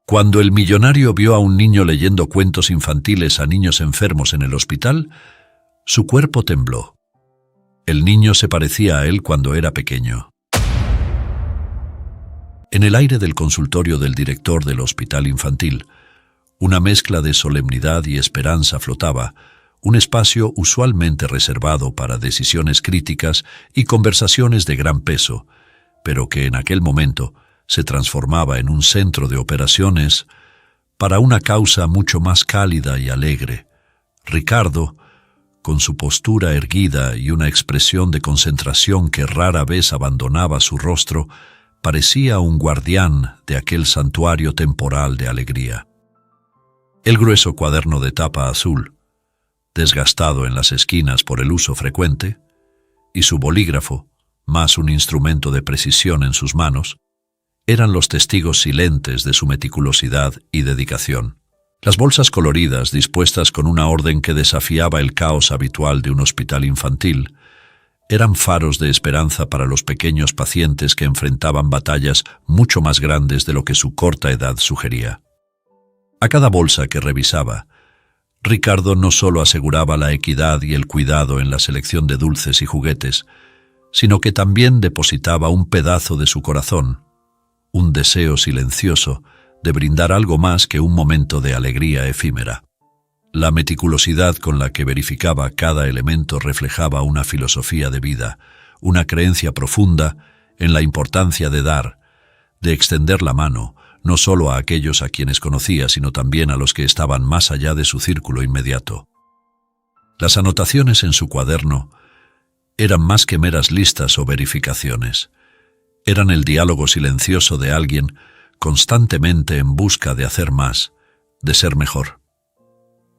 Cuando el millonario vio a un niño leyendo cuentos infantiles a niños enfermos en el hospital, su cuerpo tembló. El niño se parecía a él cuando era pequeño. En el aire del consultorio del director del hospital infantil, una mezcla de solemnidad y esperanza flotaba, un espacio usualmente reservado para decisiones críticas y conversaciones de gran peso, pero que en aquel momento se transformaba en un centro de operaciones para una causa mucho más cálida y alegre. Ricardo, con su postura erguida y una expresión de concentración que rara vez abandonaba su rostro, parecía un guardián de aquel santuario temporal de alegría. El grueso cuaderno de tapa azul, desgastado en las esquinas por el uso frecuente, y su bolígrafo, más un instrumento de precisión en sus manos, eran los testigos silentes de su meticulosidad y dedicación. Las bolsas coloridas, dispuestas con una orden que desafiaba el caos habitual de un hospital infantil, eran faros de esperanza para los pequeños pacientes que enfrentaban batallas mucho más grandes de lo que su corta edad sugería. A cada bolsa que revisaba, Ricardo no solo aseguraba la equidad y el cuidado en la selección de dulces y juguetes, sino que también depositaba un pedazo de su corazón, un deseo silencioso de brindar algo más que un momento de alegría efímera. La meticulosidad con la que verificaba cada elemento reflejaba una filosofía de vida, una creencia profunda en la importancia de dar, de extender la mano, no solo a aquellos a quienes conocía, sino también a los que estaban más allá de su círculo inmediato. Las anotaciones en su cuaderno eran más que meras listas o verificaciones. Eran el diálogo silencioso de alguien constantemente en busca de hacer más, de ser mejor.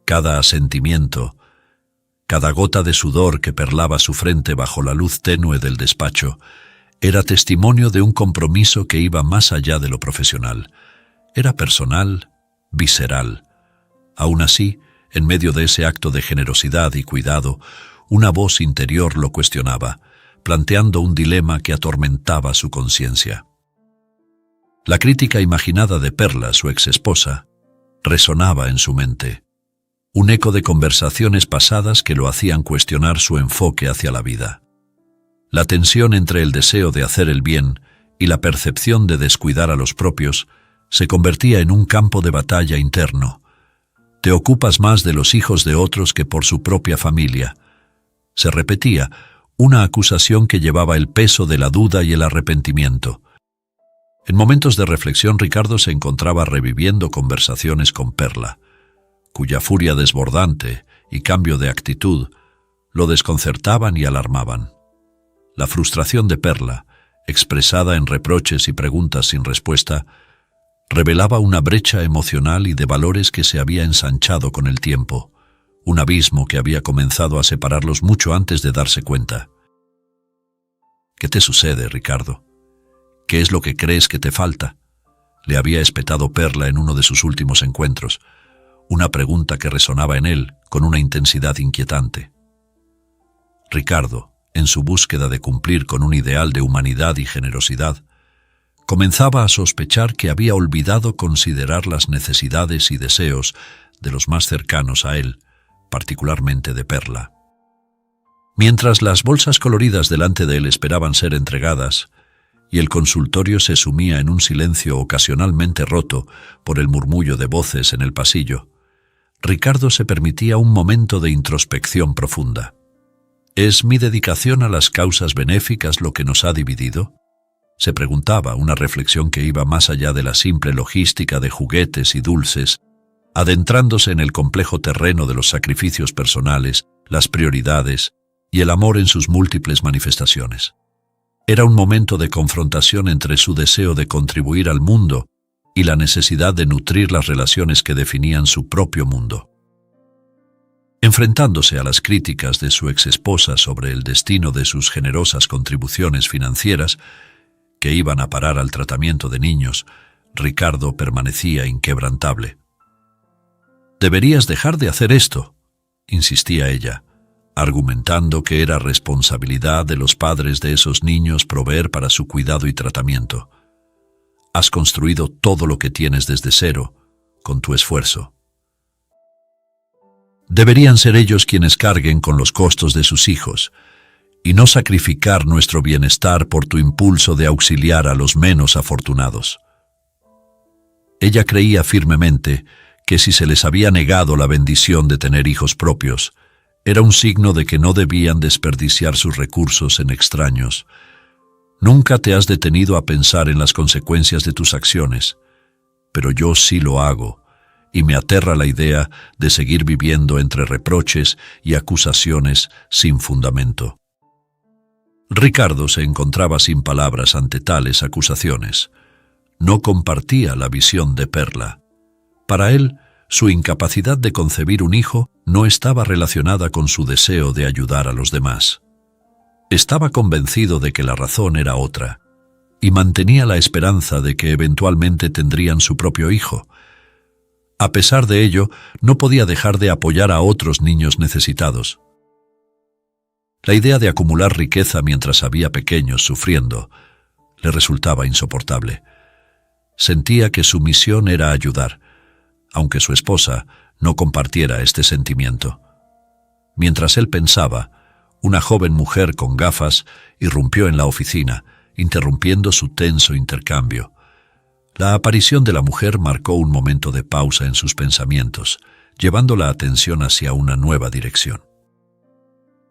Cada asentimiento, cada gota de sudor que perlaba su frente bajo la luz tenue del despacho, era testimonio de un compromiso que iba más allá de lo profesional. Era personal, visceral. Aún así, en medio de ese acto de generosidad y cuidado, una voz interior lo cuestionaba, planteando un dilema que atormentaba su conciencia. La crítica imaginada de Perla, su exesposa, resonaba en su mente, un eco de conversaciones pasadas que lo hacían cuestionar su enfoque hacia la vida. La tensión entre el deseo de hacer el bien y la percepción de descuidar a los propios se convertía en un campo de batalla interno. Te ocupas más de los hijos de otros que por su propia familia. Se repetía, una acusación que llevaba el peso de la duda y el arrepentimiento. En momentos de reflexión, Ricardo se encontraba reviviendo conversaciones con Perla, cuya furia desbordante y cambio de actitud lo desconcertaban y alarmaban. La frustración de Perla, expresada en reproches y preguntas sin respuesta, revelaba una brecha emocional y de valores que se había ensanchado con el tiempo, un abismo que había comenzado a separarlos mucho antes de darse cuenta. «¿Qué te sucede, Ricardo? ¿Qué es lo que crees que te falta?», le había espetado Perla en uno de sus últimos encuentros, una pregunta que resonaba en él con una intensidad inquietante. Ricardo, en su búsqueda de cumplir con un ideal de humanidad y generosidad, comenzaba a sospechar que había olvidado considerar las necesidades y deseos de los más cercanos a él, particularmente de Perla. Mientras las bolsas coloridas delante de él esperaban ser entregadas, y el consultorio se sumía en un silencio ocasionalmente roto por el murmullo de voces en el pasillo, Ricardo se permitía un momento de introspección profunda. ¿Es mi dedicación a las causas benéficas lo que nos ha dividido?, se preguntaba, una reflexión que iba más allá de la simple logística de juguetes y dulces, adentrándose en el complejo terreno de los sacrificios personales, las prioridades y el amor en sus múltiples manifestaciones. Era un momento de confrontación entre su deseo de contribuir al mundo y la necesidad de nutrir las relaciones que definían su propio mundo. Enfrentándose a las críticas de su exesposa sobre el destino de sus generosas contribuciones financieras, que iban a parar al tratamiento de niños, Ricardo permanecía inquebrantable. «Deberías dejar de hacer esto», insistía ella, argumentando que era responsabilidad de los padres de esos niños proveer para su cuidado y tratamiento. Has construido todo lo que tienes desde cero, con tu esfuerzo. Deberían ser ellos quienes carguen con los costos de sus hijos, y no sacrificar nuestro bienestar por tu impulso de auxiliar a los menos afortunados. Ella creía firmemente que si se les había negado la bendición de tener hijos propios, era un signo de que no debían desperdiciar sus recursos en extraños. Nunca te has detenido a pensar en las consecuencias de tus acciones, pero yo sí lo hago, y me aterra la idea de seguir viviendo entre reproches y acusaciones sin fundamento. Ricardo se encontraba sin palabras ante tales acusaciones. No compartía la visión de Perla. Para él, su incapacidad de concebir un hijo no estaba relacionada con su deseo de ayudar a los demás. Estaba convencido de que la razón era otra, y mantenía la esperanza de que eventualmente tendrían su propio hijo. A pesar de ello, no podía dejar de apoyar a otros niños necesitados. La idea de acumular riqueza mientras había pequeños sufriendo le resultaba insoportable. Sentía que su misión era ayudar, aunque su esposa no compartiera este sentimiento. Mientras él pensaba, una joven mujer con gafas irrumpió en la oficina, interrumpiendo su tenso intercambio. La aparición de la mujer marcó un momento de pausa en sus pensamientos, llevando la atención hacia una nueva dirección.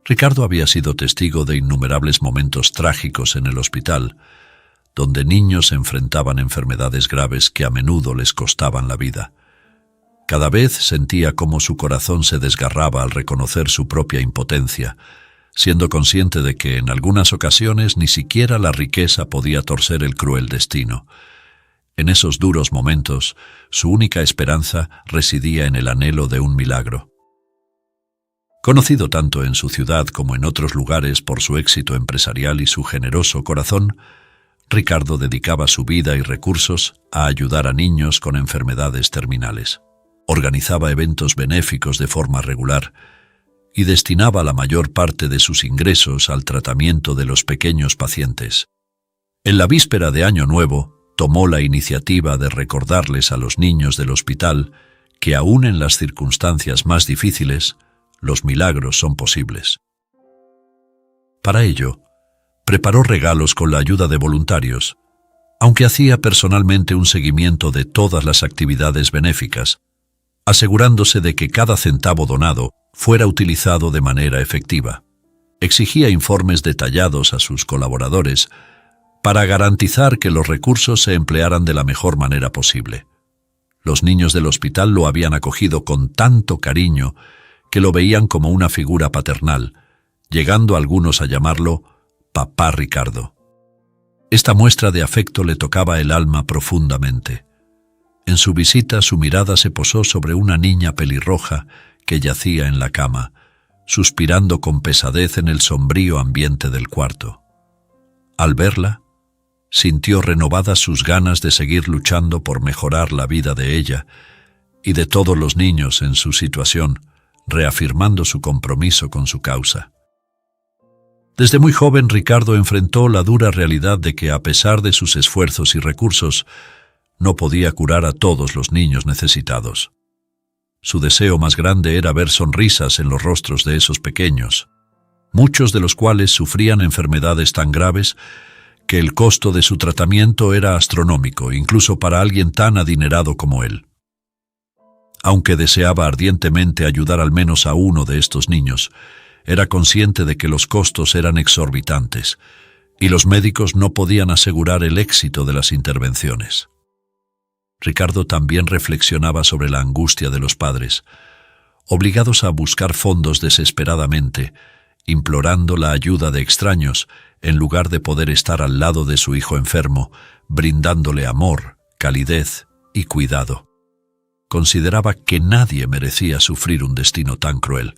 Ricardo había sido testigo de innumerables momentos trágicos en el hospital, donde niños se enfrentaban a enfermedades graves que a menudo les costaban la vida. Cada vez sentía cómo su corazón se desgarraba al reconocer su propia impotencia, siendo consciente de que en algunas ocasiones ni siquiera la riqueza podía torcer el cruel destino. En esos duros momentos, su única esperanza residía en el anhelo de un milagro. Conocido tanto en su ciudad como en otros lugares por su éxito empresarial y su generoso corazón, Ricardo dedicaba su vida y recursos a ayudar a niños con enfermedades terminales. Organizaba eventos benéficos de forma regular y destinaba la mayor parte de sus ingresos al tratamiento de los pequeños pacientes. En la víspera de Año Nuevo, tomó la iniciativa de recordarles a los niños del hospital que aún en las circunstancias más difíciles, los milagros son posibles. Para ello, preparó regalos con la ayuda de voluntarios, aunque hacía personalmente un seguimiento de todas las actividades benéficas, asegurándose de que cada centavo donado fuera utilizado de manera efectiva. Exigía informes detallados a sus colaboradores para garantizar que los recursos se emplearan de la mejor manera posible. Los niños del hospital lo habían acogido con tanto cariño que lo veían como una figura paternal, llegando algunos a llamarlo Papá Ricardo. Esta muestra de afecto le tocaba el alma profundamente. En su visita, su mirada se posó sobre una niña pelirroja que yacía en la cama, suspirando con pesadez en el sombrío ambiente del cuarto. Al verla, sintió renovadas sus ganas de seguir luchando por mejorar la vida de ella y de todos los niños en su situación, reafirmando su compromiso con su causa. Desde muy joven, Ricardo enfrentó la dura realidad de que, a pesar de sus esfuerzos y recursos, no podía curar a todos los niños necesitados. Su deseo más grande era ver sonrisas en los rostros de esos pequeños, muchos de los cuales sufrían enfermedades tan graves que el costo de su tratamiento era astronómico, incluso para alguien tan adinerado como él. Aunque deseaba ardientemente ayudar al menos a uno de estos niños, era consciente de que los costos eran exorbitantes y los médicos no podían asegurar el éxito de las intervenciones. Ricardo también reflexionaba sobre la angustia de los padres, obligados a buscar fondos desesperadamente, implorando la ayuda de extraños en lugar de poder estar al lado de su hijo enfermo, brindándole amor, calidez y cuidado. Consideraba que nadie merecía sufrir un destino tan cruel.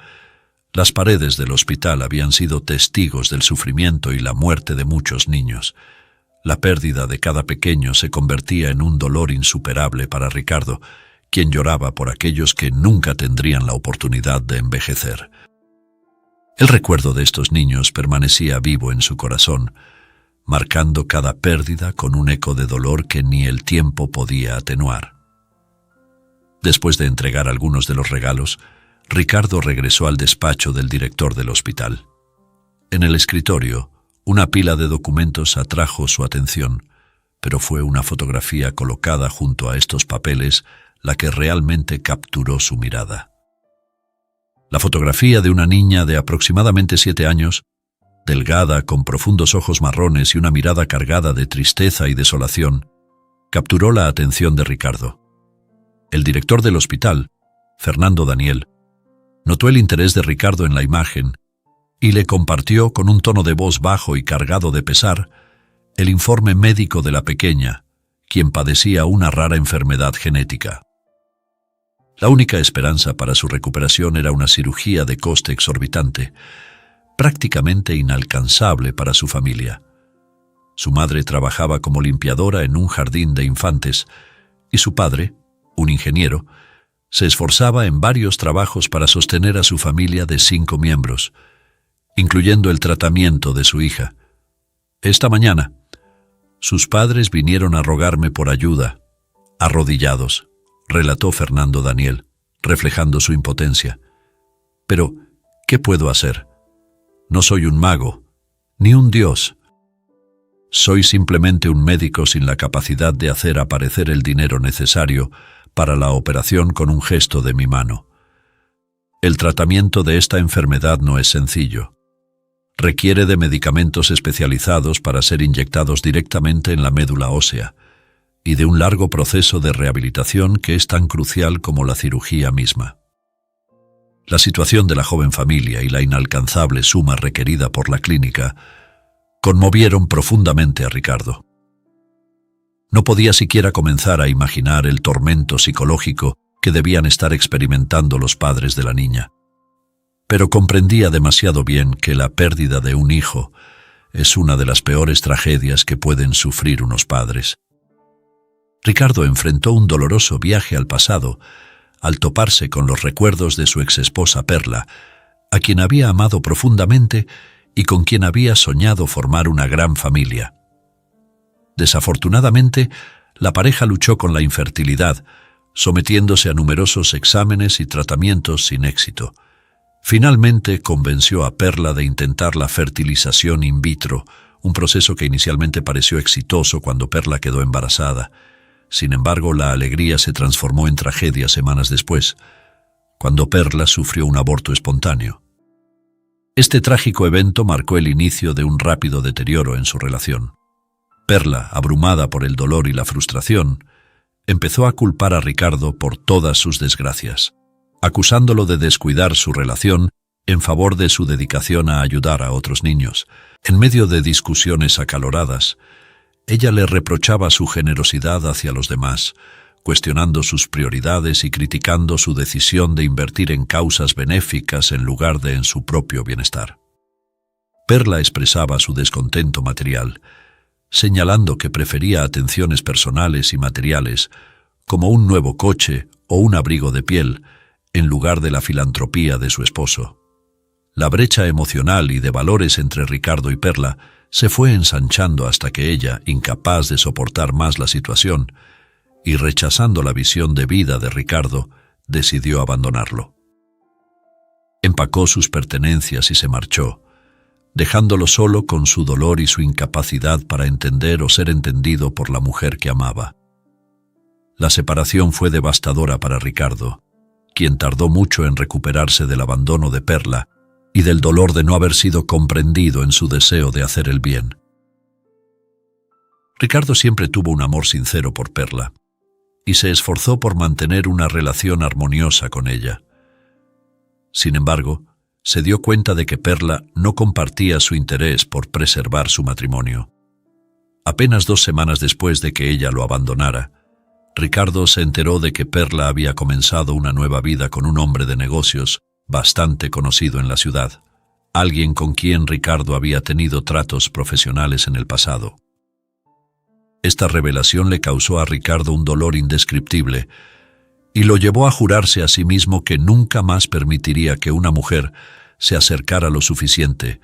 Las paredes del hospital habían sido testigos del sufrimiento y la muerte de muchos niños. La pérdida de cada pequeño se convertía en un dolor insuperable para Ricardo, quien lloraba por aquellos que nunca tendrían la oportunidad de envejecer. El recuerdo de estos niños permanecía vivo en su corazón, marcando cada pérdida con un eco de dolor que ni el tiempo podía atenuar. Después de entregar algunos de los regalos, Ricardo regresó al despacho del director del hospital. En el escritorio, una pila de documentos atrajo su atención, pero fue una fotografía colocada junto a estos papeles la que realmente capturó su mirada. La fotografía de una niña de aproximadamente 7 años, delgada, con profundos ojos marrones y una mirada cargada de tristeza y desolación, capturó la atención de Ricardo. El director del hospital, Fernando Daniel, notó el interés de Ricardo en la imagen y le compartió con un tono de voz bajo y cargado de pesar el informe médico de la pequeña, quien padecía una rara enfermedad genética. La única esperanza para su recuperación era una cirugía de coste exorbitante, prácticamente inalcanzable para su familia. Su madre trabajaba como limpiadora en un jardín de infantes y su padre, un ingeniero, se esforzaba en varios trabajos para sostener a su familia de 5 miembros, incluyendo el tratamiento de su hija. Esta mañana, sus padres vinieron a rogarme por ayuda, arrodillados, relató Fernando Daniel, reflejando su impotencia. Pero, ¿qué puedo hacer? No soy un mago, ni un dios. Soy simplemente un médico sin la capacidad de hacer aparecer el dinero necesario para la operación con un gesto de mi mano. El tratamiento de esta enfermedad no es sencillo. Requiere de medicamentos especializados para ser inyectados directamente en la médula ósea y de un largo proceso de rehabilitación que es tan crucial como la cirugía misma. La situación de la joven familia y la inalcanzable suma requerida por la clínica conmovieron profundamente a Ricardo. No podía siquiera comenzar a imaginar el tormento psicológico que debían estar experimentando los padres de la niña. Pero comprendía demasiado bien que la pérdida de un hijo es una de las peores tragedias que pueden sufrir unos padres. Ricardo enfrentó un doloroso viaje al pasado al toparse con los recuerdos de su exesposa Perla, a quien había amado profundamente y con quien había soñado formar una gran familia. Desafortunadamente, la pareja luchó con la infertilidad, sometiéndose a numerosos exámenes y tratamientos sin éxito. Finalmente convenció a Perla de intentar la fertilización in vitro, un proceso que inicialmente pareció exitoso cuando Perla quedó embarazada. Sin embargo, la alegría se transformó en tragedia semanas después, cuando Perla sufrió un aborto espontáneo. Este trágico evento marcó el inicio de un rápido deterioro en su relación. Perla, abrumada por el dolor y la frustración, empezó a culpar a Ricardo por todas sus desgracias, acusándolo de descuidar su relación en favor de su dedicación a ayudar a otros niños. En medio de discusiones acaloradas, ella le reprochaba su generosidad hacia los demás, cuestionando sus prioridades y criticando su decisión de invertir en causas benéficas en lugar de en su propio bienestar. Perla expresaba su descontento material, señalando que prefería atenciones personales y materiales, como un nuevo coche o un abrigo de piel, en lugar de la filantropía de su esposo. La brecha emocional y de valores entre Ricardo y Perla se fue ensanchando hasta que ella, incapaz de soportar más la situación y rechazando la visión de vida de Ricardo, decidió abandonarlo. Empacó sus pertenencias y se marchó, dejándolo solo con su dolor y su incapacidad para entender o ser entendido por la mujer que amaba. La separación fue devastadora para Ricardo, quien tardó mucho en recuperarse del abandono de Perla y del dolor de no haber sido comprendido en su deseo de hacer el bien. Ricardo siempre tuvo un amor sincero por Perla y se esforzó por mantener una relación armoniosa con ella. Sin embargo, se dio cuenta de que Perla no compartía su interés por preservar su matrimonio. Apenas 2 semanas después de que ella lo abandonara, Ricardo se enteró de que Perla había comenzado una nueva vida con un hombre de negocios bastante conocido en la ciudad, alguien con quien Ricardo había tenido tratos profesionales en el pasado. Esta revelación le causó a Ricardo un dolor indescriptible y lo llevó a jurarse a sí mismo que nunca más permitiría que una mujer se acercara lo suficiente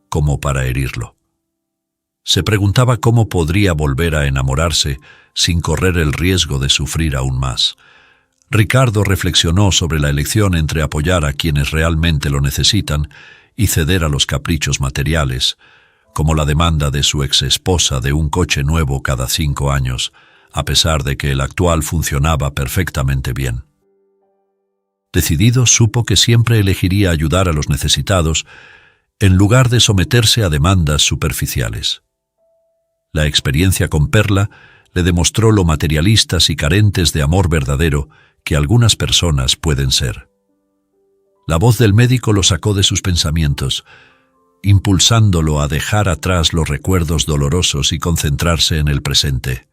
como para herirlo. Se preguntaba cómo podría volver a enamorarse sin correr el riesgo de sufrir aún más. Ricardo reflexionó sobre la elección entre apoyar a quienes realmente lo necesitan y ceder a los caprichos materiales, como la demanda de su exesposa de un coche nuevo cada 5 años, a pesar de que el actual funcionaba perfectamente bien. Decidido, supo que siempre elegiría ayudar a los necesitados en lugar de someterse a demandas superficiales. La experiencia con Perla le demostró lo materialistas y carentes de amor verdadero que algunas personas pueden ser. La voz del médico lo sacó de sus pensamientos, impulsándolo a dejar atrás los recuerdos dolorosos y concentrarse en el presente.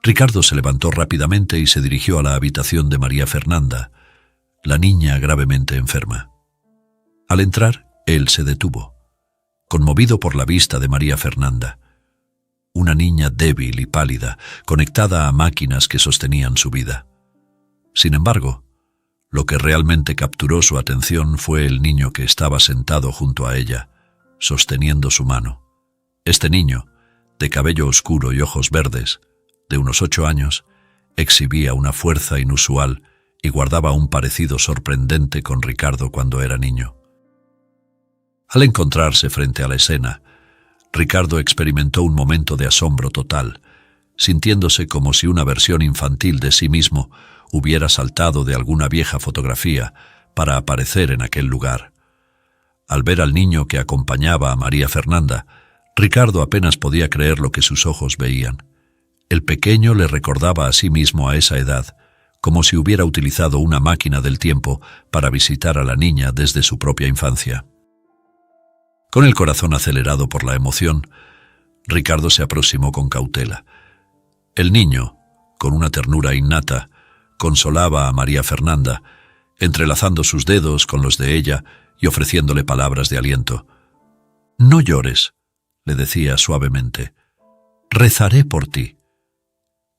Ricardo se levantó rápidamente y se dirigió a la habitación de María Fernanda, la niña gravemente enferma. Al entrar, él se detuvo, conmovido por la vista de María Fernanda, una niña débil y pálida, conectada a máquinas que sostenían su vida. Sin embargo, lo que realmente capturó su atención fue el niño que estaba sentado junto a ella, sosteniendo su mano. Este niño, de cabello oscuro y ojos verdes, de unos 8 años, exhibía una fuerza inusual y guardaba un parecido sorprendente con Ricardo cuando era niño. Al encontrarse frente a la escena, Ricardo experimentó un momento de asombro total, sintiéndose como si una versión infantil de sí mismo hubiera saltado de alguna vieja fotografía para aparecer en aquel lugar. Al ver al niño que acompañaba a María Fernanda, Ricardo apenas podía creer lo que sus ojos veían. El pequeño le recordaba a sí mismo a esa edad, como si hubiera utilizado una máquina del tiempo para visitar a la niña desde su propia infancia. Con el corazón acelerado por la emoción, Ricardo se aproximó con cautela. El niño, con una ternura innata, consolaba a María Fernanda, entrelazando sus dedos con los de ella y ofreciéndole palabras de aliento. «No llores», le decía suavemente. «Rezaré por ti.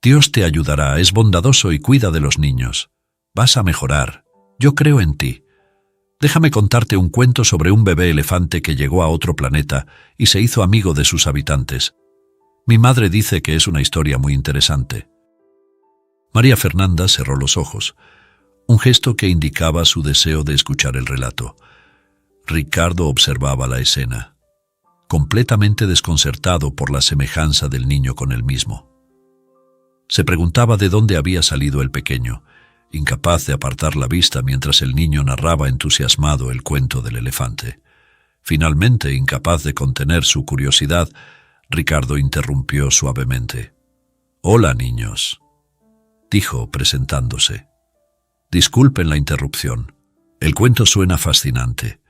Dios te ayudará, es bondadoso y cuida de los niños. Vas a mejorar. Yo creo en ti. Déjame contarte un cuento sobre un bebé elefante que llegó a otro planeta y se hizo amigo de sus habitantes. Mi madre dice que es una historia muy interesante». María Fernanda cerró los ojos, un gesto que indicaba su deseo de escuchar el relato. Ricardo observaba la escena, completamente desconcertado por la semejanza del niño con él mismo. Se preguntaba de dónde había salido el pequeño, incapaz de apartar la vista mientras el niño narraba entusiasmado el cuento del elefante. Finalmente, incapaz de contener su curiosidad, Ricardo interrumpió suavemente. «Hola, niños», dijo presentándose. «Disculpen la interrupción. El cuento suena fascinante.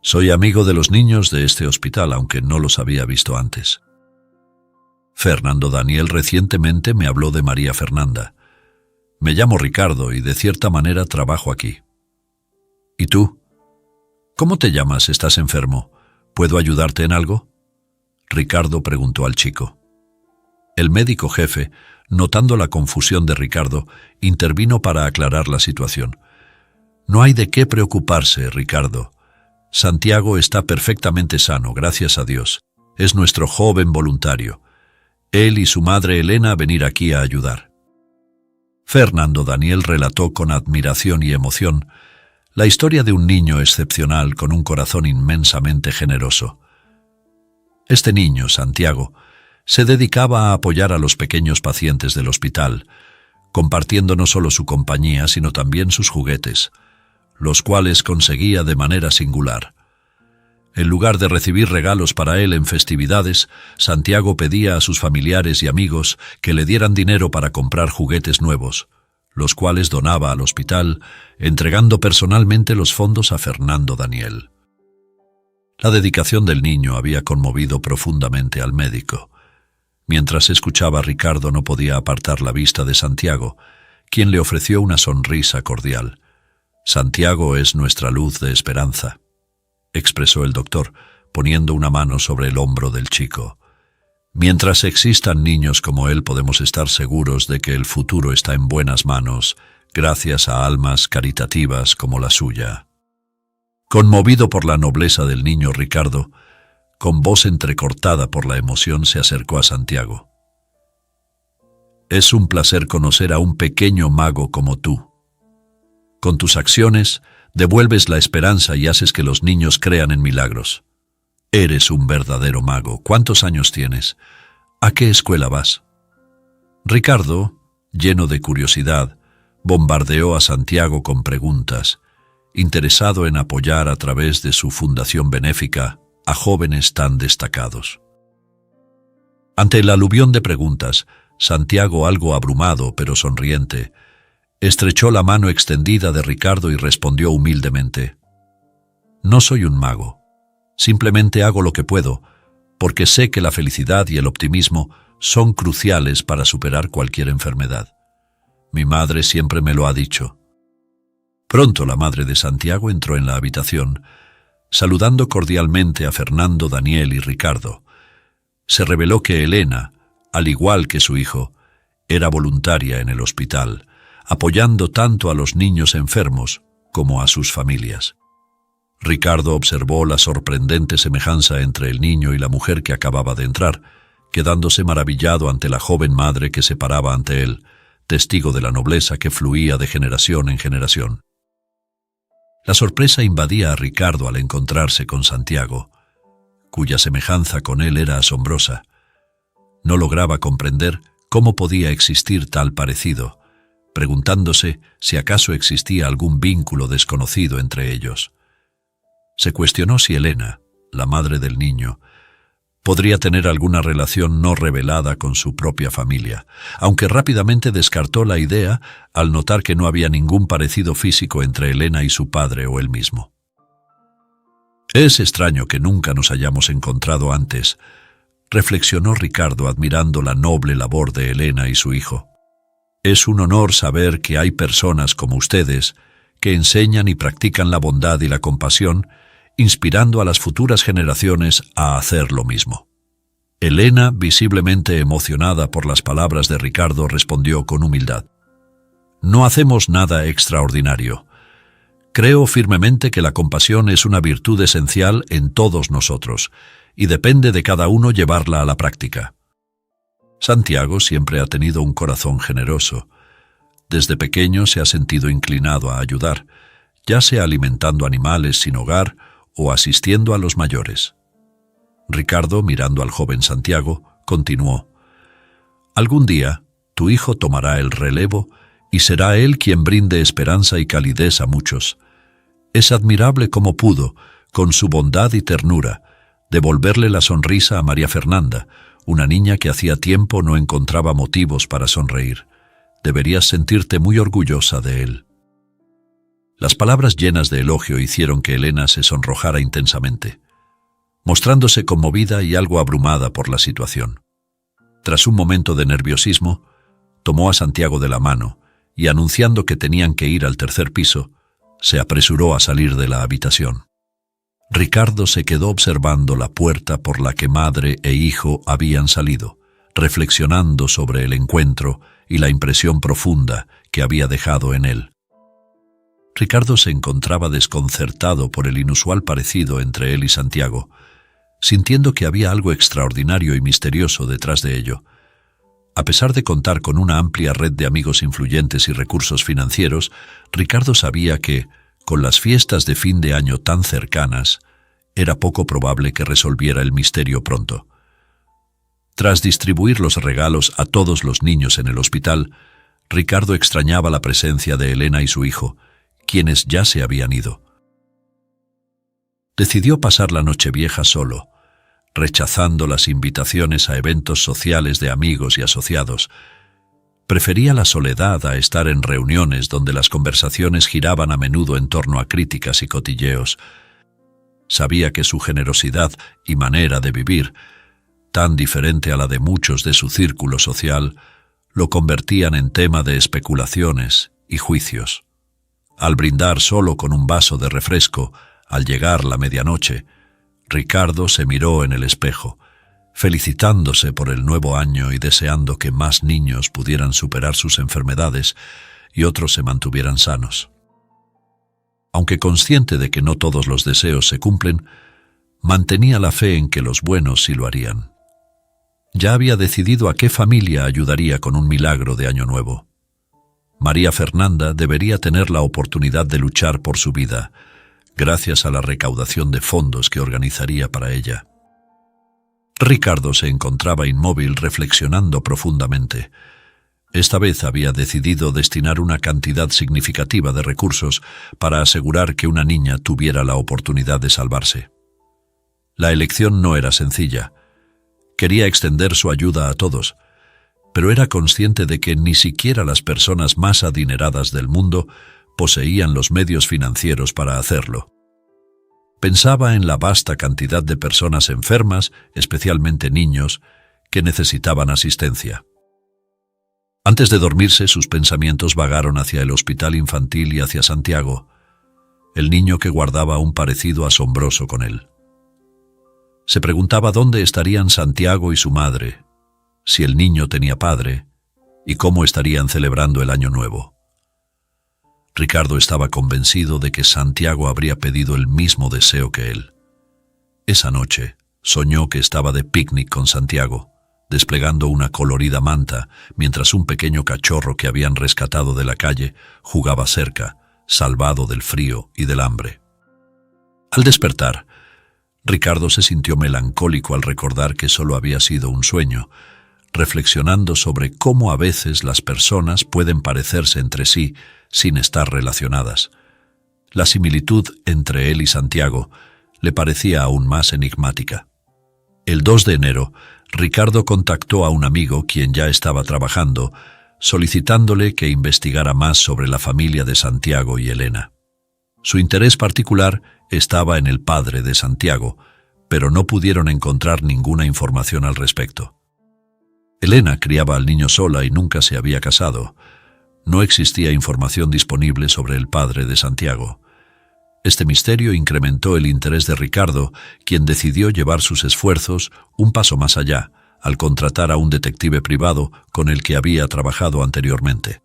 Soy amigo de los niños de este hospital, aunque no los había visto antes. Fernando Daniel recientemente me habló de María Fernanda. Me llamo Ricardo y de cierta manera trabajo aquí. ¿Y tú? ¿Cómo te llamas? ¿Estás enfermo? ¿Puedo ayudarte en algo?». Ricardo preguntó al chico. El médico jefe, notando la confusión de Ricardo, intervino para aclarar la situación. «No hay de qué preocuparse, Ricardo. Santiago está perfectamente sano, gracias a Dios. Es nuestro joven voluntario. Él y su madre Elena venir aquí a ayudar». Fernando Daniel relató con admiración y emoción la historia de un niño excepcional con un corazón inmensamente generoso. Este niño, Santiago, se dedicaba a apoyar a los pequeños pacientes del hospital, compartiendo no solo su compañía, sino también sus juguetes, los cuales conseguía de manera singular. En lugar de recibir regalos para él en festividades, Santiago pedía a sus familiares y amigos que le dieran dinero para comprar juguetes nuevos, los cuales donaba al hospital, entregando personalmente los fondos a Fernando Daniel. La dedicación del niño había conmovido profundamente al médico. Mientras escuchaba a Ricardo no podía apartar la vista de Santiago, quien le ofreció una sonrisa cordial. «Santiago es nuestra luz de esperanza», expresó el doctor, poniendo una mano sobre el hombro del chico. «Mientras existan niños como él, podemos estar seguros de que el futuro está en buenas manos, gracias a almas caritativas como la suya». Conmovido por la nobleza del niño, Ricardo Con voz entrecortada por la emoción se acercó a Santiago. Es un placer conocer a un pequeño mago como tú. Con tus acciones, devuelves la esperanza y haces que los niños crean en milagros. Eres un verdadero mago. ¿Cuántos años tienes? ¿A qué escuela vas? Ricardo, lleno de curiosidad, bombardeó a Santiago con preguntas, interesado en apoyar a través de su fundación benéfica a jóvenes tan destacados. Ante el aluvión de preguntas, Santiago, algo abrumado pero sonriente, estrechó la mano extendida de Ricardo y respondió humildemente: No soy un mago, simplemente hago lo que puedo, porque sé que la felicidad y el optimismo son cruciales para superar cualquier enfermedad. Mi madre siempre me lo ha dicho. Pronto la madre de Santiago entró en la habitación, saludando cordialmente a Fernando, Daniel y Ricardo. Se reveló que Elena, al igual que su hijo, era voluntaria en el hospital, apoyando tanto a los niños enfermos como a sus familias. Ricardo observó la sorprendente semejanza entre el niño y la mujer que acababa de entrar, quedándose maravillado ante la joven madre que se paraba ante él, testigo de la nobleza que fluía de generación en generación. La sorpresa invadía a Ricardo al encontrarse con Santiago, cuya semejanza con él era asombrosa. No lograba comprender cómo podía existir tal parecido, preguntándose si acaso existía algún vínculo desconocido entre ellos. Se cuestionó si Elena, la madre del niño, podría tener alguna relación no revelada con su propia familia, aunque rápidamente descartó la idea al notar que no había ningún parecido físico entre Elena y su padre o él mismo. Es extraño que nunca nos hayamos encontrado antes, reflexionó Ricardo admirando la noble labor de Elena y su hijo. Es un honor saber que hay personas como ustedes que enseñan y practican la bondad y la compasión, inspirando a las futuras generaciones a hacer lo mismo. Elena, visiblemente emocionada por las palabras de Ricardo, respondió con humildad: No hacemos nada extraordinario. Creo firmemente que la compasión es una virtud esencial en todos nosotros, y depende de cada uno llevarla a la práctica. Santiago siempre ha tenido un corazón generoso. Desde pequeño se ha sentido inclinado a ayudar, ya sea alimentando animales sin hogar o asistiendo a los mayores. Ricardo, mirando al joven Santiago, continuó: Algún día, tu hijo tomará el relevo y será él quien brinde esperanza y calidez a muchos. Es admirable cómo pudo, con su bondad y ternura, devolverle la sonrisa a María Fernanda, una niña que hacía tiempo no encontraba motivos para sonreír. Deberías sentirte muy orgullosa de él. Las palabras llenas de elogio hicieron que Elena se sonrojara intensamente, mostrándose conmovida y algo abrumada por la situación. Tras un momento de nerviosismo, tomó a Santiago de la mano y, anunciando que tenían que ir al tercer piso, se apresuró a salir de la habitación. Ricardo se quedó observando la puerta por la que madre e hijo habían salido, reflexionando sobre el encuentro y la impresión profunda que había dejado en él. Ricardo se encontraba desconcertado por el inusual parecido entre él y Santiago, sintiendo que había algo extraordinario y misterioso detrás de ello. A pesar de contar con una amplia red de amigos influyentes y recursos financieros, Ricardo sabía que, con las fiestas de fin de año tan cercanas, era poco probable que resolviera el misterio pronto. Tras distribuir los regalos a todos los niños en el hospital, Ricardo extrañaba la presencia de Elena y su hijo, quienes ya se habían ido. Decidió pasar la Nochevieja solo, rechazando las invitaciones a eventos sociales de amigos y asociados. Prefería la soledad a estar en reuniones donde las conversaciones giraban a menudo en torno a críticas y cotilleos. Sabía que su generosidad y manera de vivir, tan diferente a la de muchos de su círculo social, lo convertían en tema de especulaciones y juicios. Al brindar solo con un vaso de refresco, al llegar la medianoche, Ricardo se miró en el espejo, felicitándose por el nuevo año y deseando que más niños pudieran superar sus enfermedades y otros se mantuvieran sanos. Aunque consciente de que no todos los deseos se cumplen, mantenía la fe en que los buenos sí lo harían. Ya había decidido a qué familia ayudaría con un milagro de Año Nuevo. María Fernanda debería tener la oportunidad de luchar por su vida, gracias a la recaudación de fondos que organizaría para ella. Ricardo se encontraba inmóvil reflexionando profundamente. Esta vez había decidido destinar una cantidad significativa de recursos para asegurar que una niña tuviera la oportunidad de salvarse. La elección no era sencilla. Quería extender su ayuda a todos, pero era consciente de que ni siquiera las personas más adineradas del mundo poseían los medios financieros para hacerlo. Pensaba en la vasta cantidad de personas enfermas, especialmente niños, que necesitaban asistencia. Antes de dormirse, sus pensamientos vagaron hacia el hospital infantil y hacia Santiago, el niño que guardaba un parecido asombroso con él. Se preguntaba dónde estarían Santiago y su madre, si el niño tenía padre, y cómo estarían celebrando el Año Nuevo. Ricardo estaba convencido de que Santiago habría pedido el mismo deseo que él. Esa noche soñó que estaba de picnic con Santiago, desplegando una colorida manta, mientras un pequeño cachorro que habían rescatado de la calle jugaba cerca, salvado del frío y del hambre. Al despertar, Ricardo se sintió melancólico al recordar que solo había sido un sueño, reflexionando sobre cómo a veces las personas pueden parecerse entre sí sin estar relacionadas. La similitud entre él y Santiago le parecía aún más enigmática. El 2 de enero, Ricardo contactó a un amigo quien ya estaba trabajando, solicitándole que investigara más sobre la familia de Santiago y Elena. Su interés particular estaba en el padre de Santiago, pero no pudieron encontrar ninguna información al respecto. Elena criaba al niño sola y nunca se había casado. No existía información disponible sobre el padre de Santiago. Este misterio incrementó el interés de Ricardo, quien decidió llevar sus esfuerzos un paso más allá, al contratar a un detective privado con el que había trabajado anteriormente.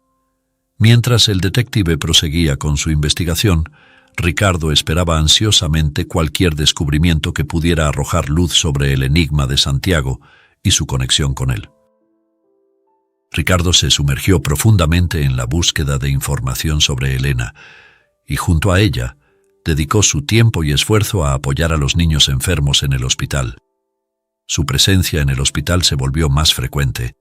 Mientras el detective proseguía con su investigación, Ricardo esperaba ansiosamente cualquier descubrimiento que pudiera arrojar luz sobre el enigma de Santiago y su conexión con él. Ricardo se sumergió profundamente en la búsqueda de información sobre Elena y junto a ella dedicó su tiempo y esfuerzo a apoyar a los niños enfermos en el hospital. Su presencia en el hospital se volvió más frecuente,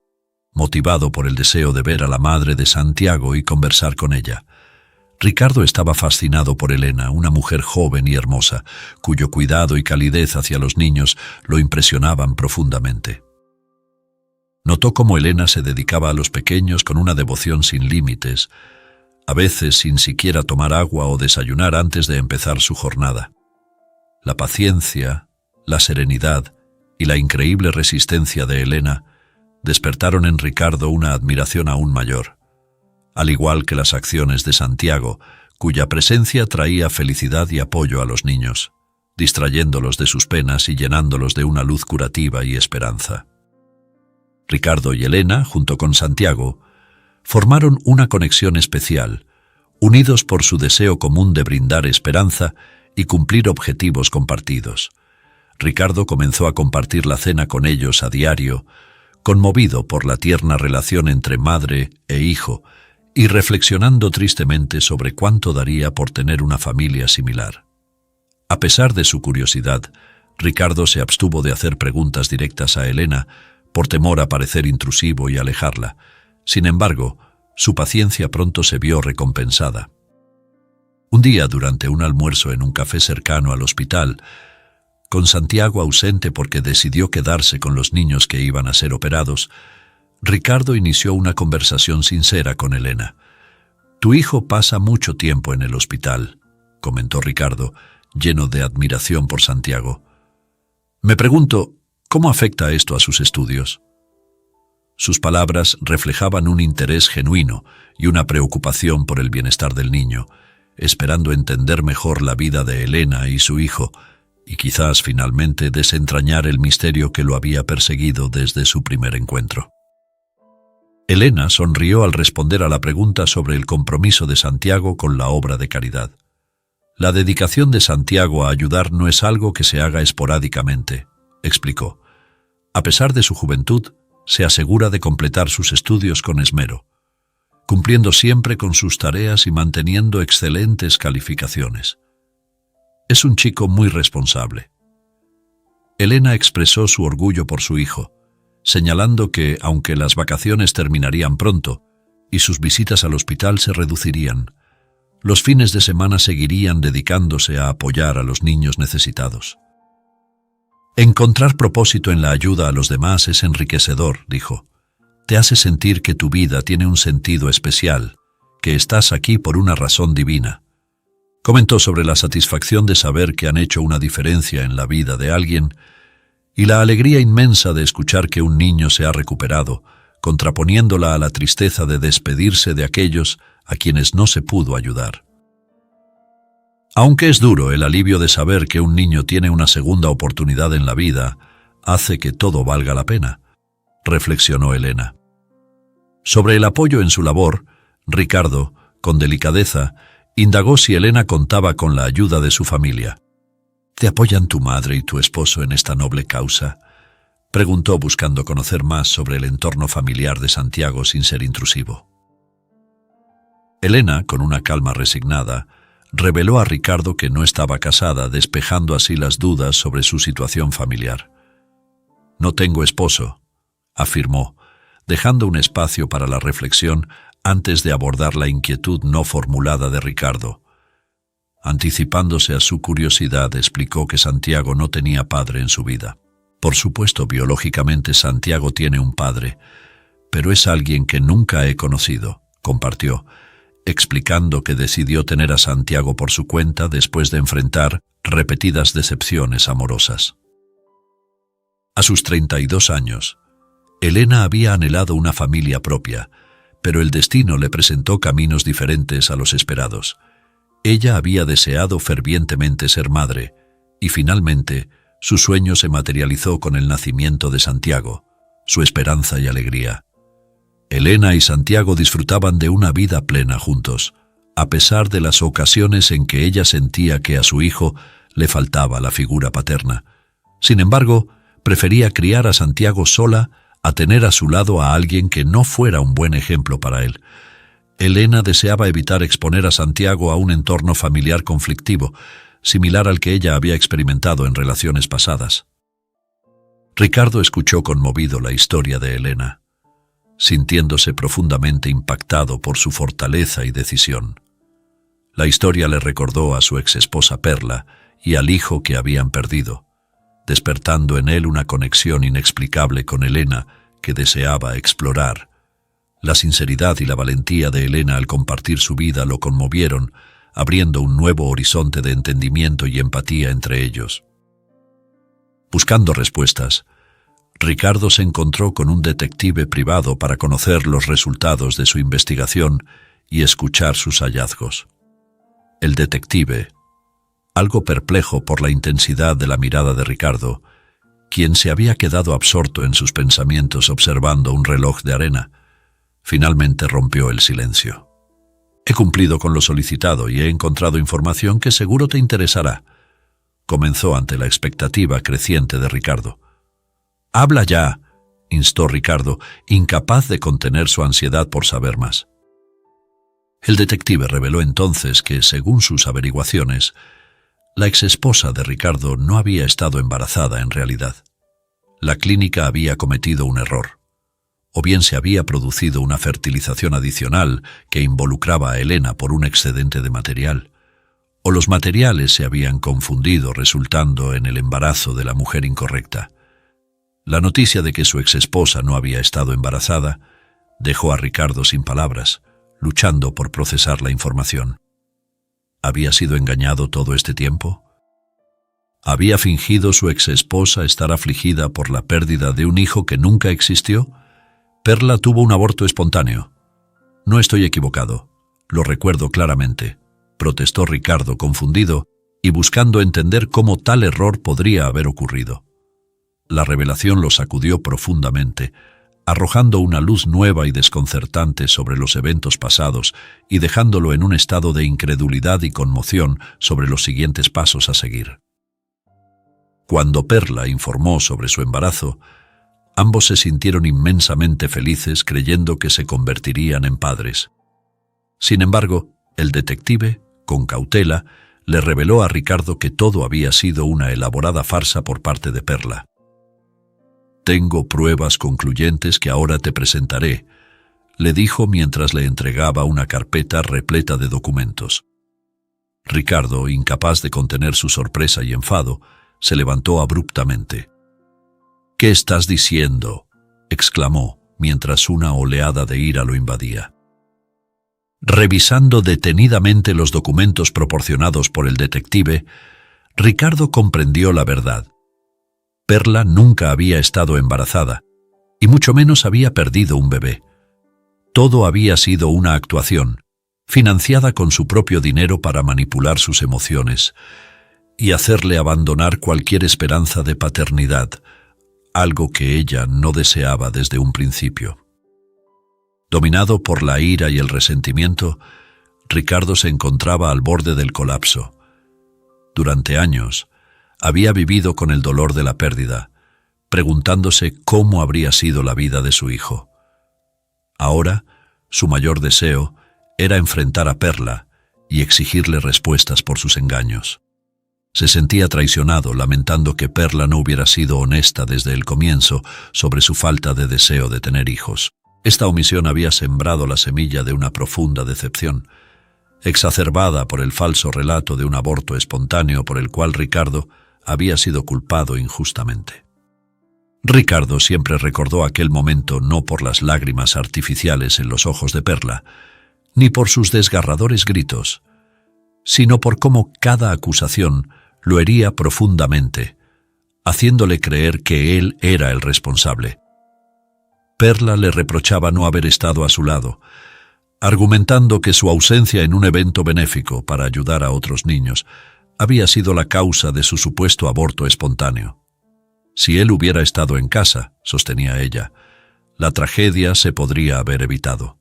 motivado por el deseo de ver a la madre de Santiago y conversar con ella. Ricardo estaba fascinado por Elena, una mujer joven y hermosa, cuyo cuidado y calidez hacia los niños lo impresionaban profundamente. Notó cómo Elena se dedicaba a los pequeños con una devoción sin límites, a veces sin siquiera tomar agua o desayunar antes de empezar su jornada. La paciencia, la serenidad y la increíble resistencia de Elena despertaron en Ricardo una admiración aún mayor, al igual que las acciones de Santiago, cuya presencia traía felicidad y apoyo a los niños, distrayéndolos de sus penas y llenándolos de una luz curativa y esperanza. Ricardo y Elena, junto con Santiago, formaron una conexión especial, unidos por su deseo común de brindar esperanza y cumplir objetivos compartidos. Ricardo comenzó a compartir la cena con ellos a diario, conmovido por la tierna relación entre madre e hijo y reflexionando tristemente sobre cuánto daría por tener una familia similar. A pesar de su curiosidad, Ricardo se abstuvo de hacer preguntas directas a Elena por temor a parecer intrusivo y alejarla. Sin embargo, su paciencia pronto se vio recompensada. Un día, durante un almuerzo en un café cercano al hospital, con Santiago ausente porque decidió quedarse con los niños que iban a ser operados, Ricardo inició una conversación sincera con Elena. «Tu hijo pasa mucho tiempo en el hospital», comentó Ricardo, lleno de admiración por Santiago. «Me pregunto, ¿cómo afecta esto a sus estudios?» Sus palabras reflejaban un interés genuino y una preocupación por el bienestar del niño, esperando entender mejor la vida de Elena y su hijo, y quizás finalmente desentrañar el misterio que lo había perseguido desde su primer encuentro. Elena sonrió al responder a la pregunta sobre el compromiso de Santiago con la obra de caridad. La dedicación de Santiago a ayudar no es algo que se haga esporádicamente, explicó. A pesar de su juventud, se asegura de completar sus estudios con esmero, cumpliendo siempre con sus tareas y manteniendo excelentes calificaciones. Es un chico muy responsable. Elena expresó su orgullo por su hijo, señalando que, aunque las vacaciones terminarían pronto y sus visitas al hospital se reducirían, los fines de semana seguirían dedicándose a apoyar a los niños necesitados. Encontrar propósito en la ayuda a los demás es enriquecedor, dijo. Te hace sentir que tu vida tiene un sentido especial, que estás aquí por una razón divina. Comentó sobre la satisfacción de saber que han hecho una diferencia en la vida de alguien y la alegría inmensa de escuchar que un niño se ha recuperado, contraponiéndola a la tristeza de despedirse de aquellos a quienes no se pudo ayudar. Aunque es duro, el alivio de saber que un niño tiene una segunda oportunidad en la vida hace que todo valga la pena, reflexionó Elena. Sobre el apoyo en su labor, Ricardo, con delicadeza, indagó si Elena contaba con la ayuda de su familia. ¿Te apoyan tu madre y tu esposo en esta noble causa?, preguntó buscando conocer más sobre el entorno familiar de Santiago sin ser intrusivo. Elena, con una calma resignada, reveló a Ricardo que no estaba casada, despejando así las dudas sobre su situación familiar. «No tengo esposo», afirmó, dejando un espacio para la reflexión antes de abordar la inquietud no formulada de Ricardo. Anticipándose a su curiosidad, explicó que Santiago no tenía padre en su vida. Por supuesto, biológicamente Santiago tiene un padre, pero es alguien que nunca he conocido, compartió, explicando que decidió tener a Santiago por su cuenta después de enfrentar repetidas decepciones amorosas. A sus 32 años, Elena había anhelado una familia propia, pero el destino le presentó caminos diferentes a los esperados. Ella había deseado fervientemente ser madre, y finalmente su sueño se materializó con el nacimiento de Santiago, su esperanza y alegría. Elena y Santiago disfrutaban de una vida plena juntos, a pesar de las ocasiones en que ella sentía que a su hijo le faltaba la figura paterna. Sin embargo, prefería criar a Santiago sola a tener a su lado a alguien que no fuera un buen ejemplo para él. Elena deseaba evitar exponer a Santiago a un entorno familiar conflictivo, similar al que ella había experimentado en relaciones pasadas. Ricardo escuchó conmovido la historia de Elena, sintiéndose profundamente impactado por su fortaleza y decisión. La historia le recordó a su exesposa Perla y al hijo que habían perdido, despertando en él una conexión inexplicable con Elena que deseaba explorar. La sinceridad y la valentía de Elena al compartir su vida lo conmovieron, abriendo un nuevo horizonte de entendimiento y empatía entre ellos. Buscando respuestas, Ricardo se encontró con un detective privado para conocer los resultados de su investigación y escuchar sus hallazgos. El detective, algo perplejo por la intensidad de la mirada de Ricardo, quien se había quedado absorto en sus pensamientos observando un reloj de arena, finalmente rompió el silencio. «He cumplido con lo solicitado y he encontrado información que seguro te interesará», comenzó ante la expectativa creciente de Ricardo. «Habla ya», instó Ricardo, incapaz de contener su ansiedad por saber más. El detective reveló entonces que, según sus averiguaciones, la exesposa de Ricardo no había estado embarazada en realidad. La clínica había cometido un error. O bien se había producido una fertilización adicional que involucraba a Elena por un excedente de material, o los materiales se habían confundido resultando en el embarazo de la mujer incorrecta. La noticia de que su exesposa no había estado embarazada dejó a Ricardo sin palabras, luchando por procesar la información. ¿Había sido engañado todo este tiempo? ¿Había fingido su exesposa estar afligida por la pérdida de un hijo que nunca existió? Perla tuvo un aborto espontáneo. «No estoy equivocado, lo recuerdo claramente», protestó Ricardo confundido y buscando entender cómo tal error podría haber ocurrido. La revelación lo sacudió profundamente, arrojando una luz nueva y desconcertante sobre los eventos pasados y dejándolo en un estado de incredulidad y conmoción sobre los siguientes pasos a seguir. Cuando Perla informó sobre su embarazo, ambos se sintieron inmensamente felices creyendo que se convertirían en padres. Sin embargo, el detective, con cautela, le reveló a Ricardo que todo había sido una elaborada farsa por parte de Perla. «Tengo pruebas concluyentes que ahora te presentaré», le dijo mientras le entregaba una carpeta repleta de documentos. Ricardo, incapaz de contener su sorpresa y enfado, se levantó abruptamente. «¿Qué estás diciendo?», exclamó, mientras una oleada de ira lo invadía. Revisando detenidamente los documentos proporcionados por el detective, Ricardo comprendió la verdad. Perla nunca había estado embarazada, y mucho menos había perdido un bebé. Todo había sido una actuación, financiada con su propio dinero para manipular sus emociones y hacerle abandonar cualquier esperanza de paternidad, algo que ella no deseaba desde un principio. Dominado por la ira y el resentimiento, Ricardo se encontraba al borde del colapso. Durante años, había vivido con el dolor de la pérdida, preguntándose cómo habría sido la vida de su hijo. Ahora, su mayor deseo era enfrentar a Perla y exigirle respuestas por sus engaños. Se sentía traicionado, lamentando que Perla no hubiera sido honesta desde el comienzo sobre su falta de deseo de tener hijos. Esta omisión había sembrado la semilla de una profunda decepción, exacerbada por el falso relato de un aborto espontáneo por el cual Ricardo había sido culpado injustamente. Ricardo siempre recordó aquel momento no por las lágrimas artificiales en los ojos de Perla, ni por sus desgarradores gritos, sino por cómo cada acusación lo hería profundamente, haciéndole creer que él era el responsable. Perla le reprochaba no haber estado a su lado, argumentando que su ausencia en un evento benéfico para ayudar a otros niños había sido la causa de su supuesto aborto espontáneo. Si él hubiera estado en casa, sostenía ella, la tragedia se podría haber evitado.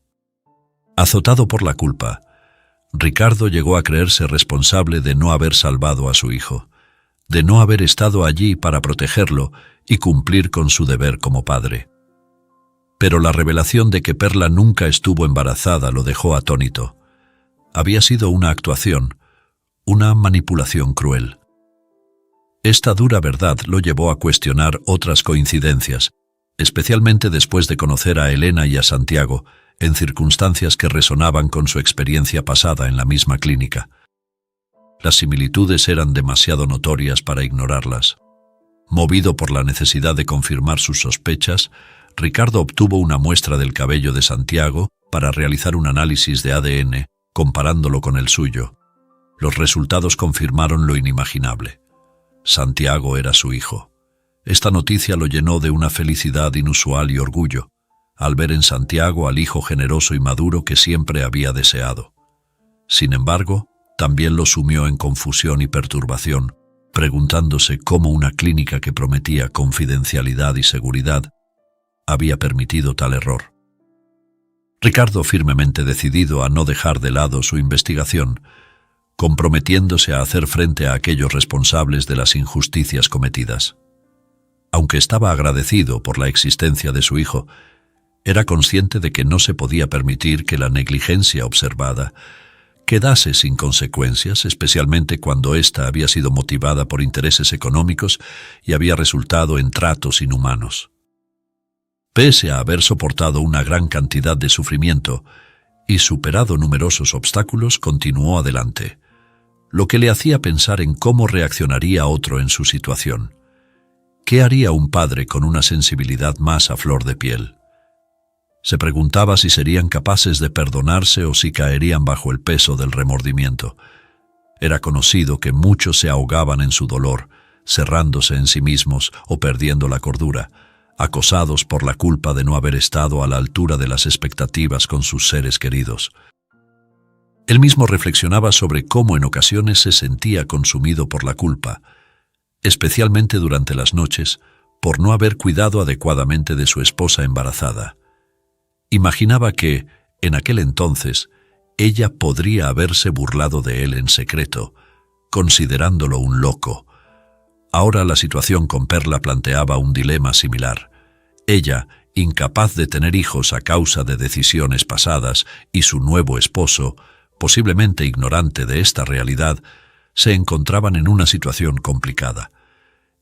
Azotado por la culpa, Ricardo llegó a creerse responsable de no haber salvado a su hijo, de no haber estado allí para protegerlo y cumplir con su deber como padre. Pero la revelación de que Perla nunca estuvo embarazada lo dejó atónito. Había sido una actuación, una manipulación cruel. Esta dura verdad lo llevó a cuestionar otras coincidencias, especialmente después de conocer a Elena y a Santiago en circunstancias que resonaban con su experiencia pasada en la misma clínica. Las similitudes eran demasiado notorias para ignorarlas. Movido por la necesidad de confirmar sus sospechas, Ricardo obtuvo una muestra del cabello de Santiago para realizar un análisis de ADN, comparándolo con el suyo. Los resultados confirmaron lo inimaginable. Santiago era su hijo. Esta noticia lo llenó de una felicidad inusual y orgullo, al ver en Santiago al hijo generoso y maduro que siempre había deseado. Sin embargo, también lo sumió en confusión y perturbación, preguntándose cómo una clínica que prometía confidencialidad y seguridad había permitido tal error. Ricardo, firmemente decidido a no dejar de lado su investigación, comprometiéndose a hacer frente a aquellos responsables de las injusticias cometidas. Aunque estaba agradecido por la existencia de su hijo, era consciente de que no se podía permitir que la negligencia observada quedase sin consecuencias, especialmente cuando ésta había sido motivada por intereses económicos y había resultado en tratos inhumanos. Pese a haber soportado una gran cantidad de sufrimiento y superado numerosos obstáculos, continuó adelante, lo que le hacía pensar en cómo reaccionaría otro en su situación. ¿Qué haría un padre con una sensibilidad más a flor de piel? Se preguntaba si serían capaces de perdonarse o si caerían bajo el peso del remordimiento. Era conocido que muchos se ahogaban en su dolor, cerrándose en sí mismos o perdiendo la cordura, acosados por la culpa de no haber estado a la altura de las expectativas con sus seres queridos. Él mismo reflexionaba sobre cómo en ocasiones se sentía consumido por la culpa, especialmente durante las noches, por no haber cuidado adecuadamente de su esposa embarazada. Imaginaba que, en aquel entonces, ella podría haberse burlado de él en secreto, considerándolo un loco. Ahora la situación con Perla planteaba un dilema similar. Ella, incapaz de tener hijos a causa de decisiones pasadas, y su nuevo esposo, posiblemente ignorante de esta realidad, se encontraban en una situación complicada.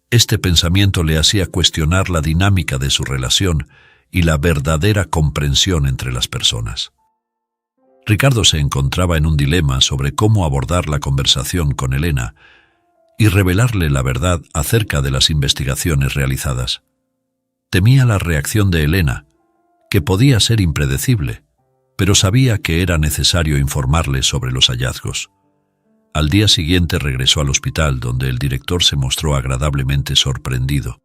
Este pensamiento le hacía cuestionar la dinámica de su relación y la verdadera comprensión entre las personas. Ricardo se encontraba en un dilema sobre cómo abordar la conversación con Elena y revelarle la verdad acerca de las investigaciones realizadas. Temía la reacción de Elena, que podía ser impredecible, pero sabía que era necesario informarle sobre los hallazgos. Al día siguiente regresó al hospital, donde el director se mostró agradablemente sorprendido.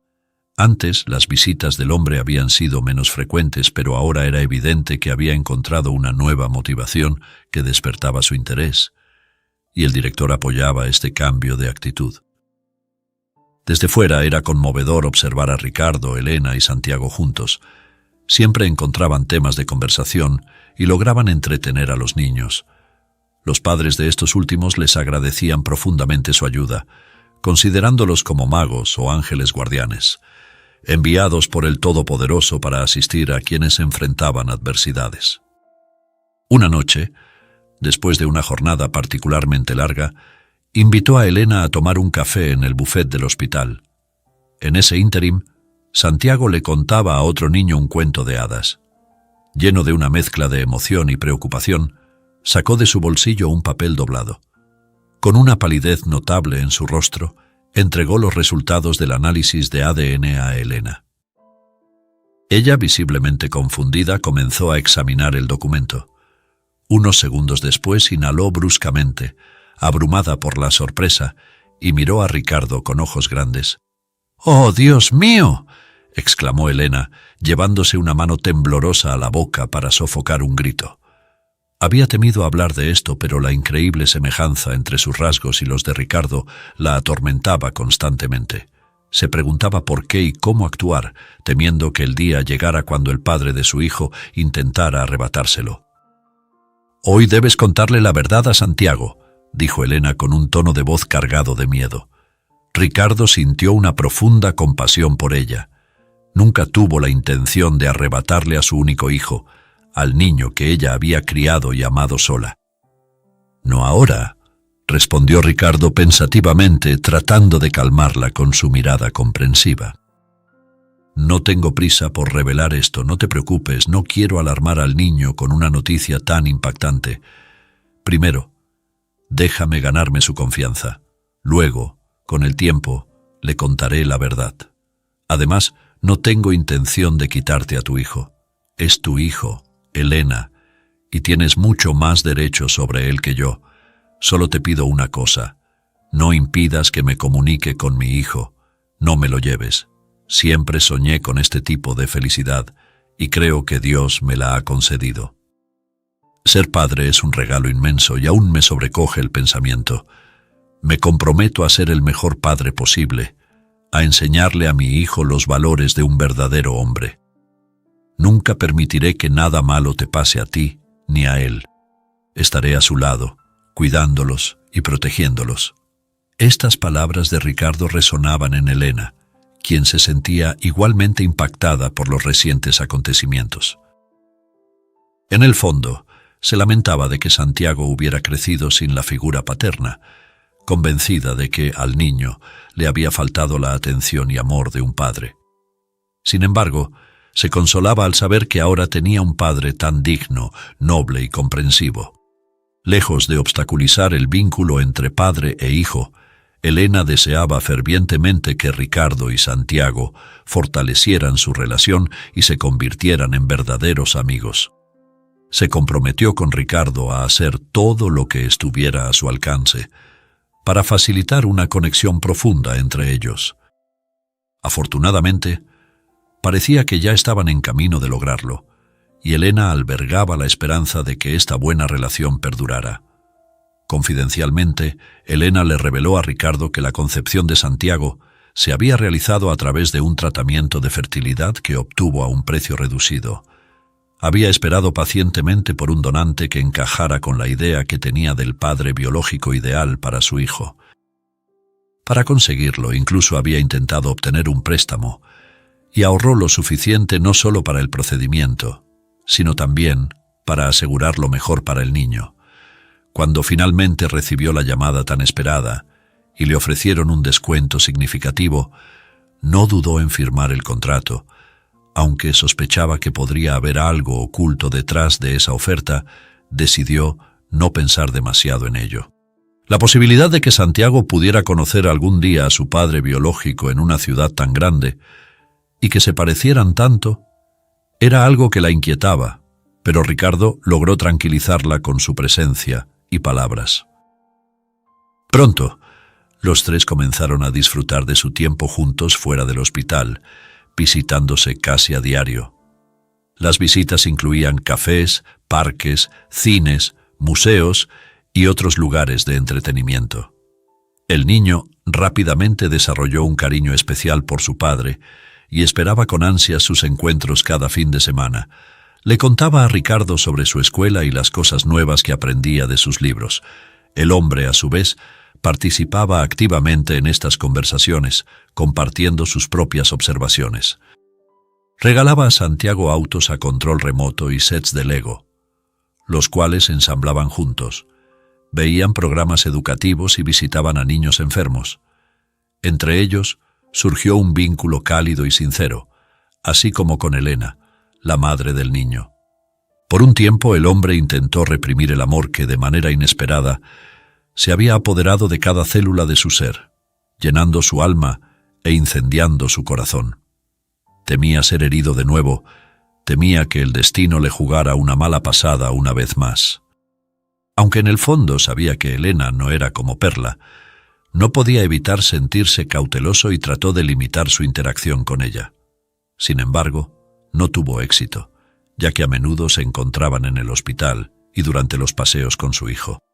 Antes, las visitas del hombre habían sido menos frecuentes, pero ahora era evidente que había encontrado una nueva motivación que despertaba su interés, y el director apoyaba este cambio de actitud. Desde fuera era conmovedor observar a Ricardo, Elena y Santiago juntos. Siempre encontraban temas de conversación y lograban entretener a los niños. Los padres de estos últimos les agradecían profundamente su ayuda, considerándolos como magos o ángeles guardianes, enviados por el Todopoderoso para asistir a quienes enfrentaban adversidades. Una noche, después de una jornada particularmente larga, invitó a Elena a tomar un café en el buffet del hospital. En ese ínterim, Santiago le contaba a otro niño un cuento de hadas. Lleno de una mezcla de emoción y preocupación, sacó de su bolsillo un papel doblado. Con una palidez notable en su rostro, entregó los resultados del análisis de ADN a Elena. Ella, visiblemente confundida, comenzó a examinar el documento. Unos segundos después inhaló bruscamente, abrumada por la sorpresa, y miró a Ricardo con ojos grandes. «¡Oh, Dios mío!», exclamó Elena, llevándose una mano temblorosa a la boca para sofocar un grito. Había temido hablar de esto, pero la increíble semejanza entre sus rasgos y los de Ricardo la atormentaba constantemente. Se preguntaba por qué y cómo actuar, temiendo que el día llegara cuando el padre de su hijo intentara arrebatárselo. «Hoy debes contarle la verdad a Santiago», dijo Elena con un tono de voz cargado de miedo. Ricardo sintió una profunda compasión por ella. Nunca tuvo la intención de arrebatarle a su único hijo, al niño que ella había criado y amado sola. «No ahora», respondió Ricardo pensativamente, tratando de calmarla con su mirada comprensiva. «No tengo prisa por revelar esto, no te preocupes, no quiero alarmar al niño con una noticia tan impactante. Primero, déjame ganarme su confianza. Luego, con el tiempo, le contaré la verdad. Además, no tengo intención de quitarte a tu hijo. Es tu hijo, Elena, y tienes mucho más derecho sobre él que yo. Solo te pido una cosa. No impidas que me comunique con mi hijo. No me lo lleves. Siempre soñé con este tipo de felicidad y creo que Dios me la ha concedido. Ser padre es un regalo inmenso y aún me sobrecoge el pensamiento. Me comprometo a ser el mejor padre posible, a enseñarle a mi hijo los valores de un verdadero hombre. Nunca permitiré que nada malo te pase a ti ni a él. Estaré a su lado, cuidándolos y protegiéndolos». Estas palabras de Ricardo resonaban en Elena, quien se sentía igualmente impactada por los recientes acontecimientos. En el fondo, se lamentaba de que Santiago hubiera crecido sin la figura paterna, convencida de que al niño le había faltado la atención y amor de un padre. Sin embargo, se consolaba al saber que ahora tenía un padre tan digno, noble y comprensivo. Lejos de obstaculizar el vínculo entre padre e hijo, Elena deseaba fervientemente que Ricardo y Santiago fortalecieran su relación y se convirtieran en verdaderos amigos. Se comprometió con Ricardo a hacer todo lo que estuviera a su alcance para facilitar una conexión profunda entre ellos. Afortunadamente, parecía que ya estaban en camino de lograrlo, y Elena albergaba la esperanza de que esta buena relación perdurara. Confidencialmente, Elena le reveló a Ricardo que la concepción de Santiago se había realizado a través de un tratamiento de fertilidad que obtuvo a un precio reducido. Había esperado pacientemente por un donante que encajara con la idea que tenía del padre biológico ideal para su hijo. Para conseguirlo, incluso había intentado obtener un préstamo, y ahorró lo suficiente no solo para el procedimiento, sino también para asegurar lo mejor para el niño. Cuando finalmente recibió la llamada tan esperada y le ofrecieron un descuento significativo, no dudó en firmar el contrato. Aunque sospechaba que podría haber algo oculto detrás de esa oferta, decidió no pensar demasiado en ello. La posibilidad de que Santiago pudiera conocer algún día a su padre biológico en una ciudad tan grande y que se parecieran tanto era algo que la inquietaba, pero Ricardo logró tranquilizarla con su presencia y palabras. Pronto, los tres comenzaron a disfrutar de su tiempo juntos fuera del hospital, visitándose casi a diario. Las visitas incluían cafés, parques, cines, museos y otros lugares de entretenimiento. El niño rápidamente desarrolló un cariño especial por su padre y esperaba con ansias sus encuentros cada fin de semana. Le contaba a Ricardo sobre su escuela y las cosas nuevas que aprendía de sus libros. El hombre, a su vez, participaba activamente en estas conversaciones, compartiendo sus propias observaciones. Regalaba a Santiago autos a control remoto y sets de Lego, los cuales ensamblaban juntos. Veían programas educativos y visitaban a niños enfermos. Entre ellos surgió un vínculo cálido y sincero, así como con Elena, la madre del niño. Por un tiempo el hombre intentó reprimir el amor que, de manera inesperada, se había apoderado de cada célula de su ser, llenando su alma e incendiando su corazón. Temía ser herido de nuevo, temía que el destino le jugara una mala pasada una vez más. Aunque en el fondo sabía que Elena no era como Perla, no podía evitar sentirse cauteloso y trató de limitar su interacción con ella. Sin embargo, no tuvo éxito, ya que a menudo se encontraban en el hospital y durante los paseos con su hijo.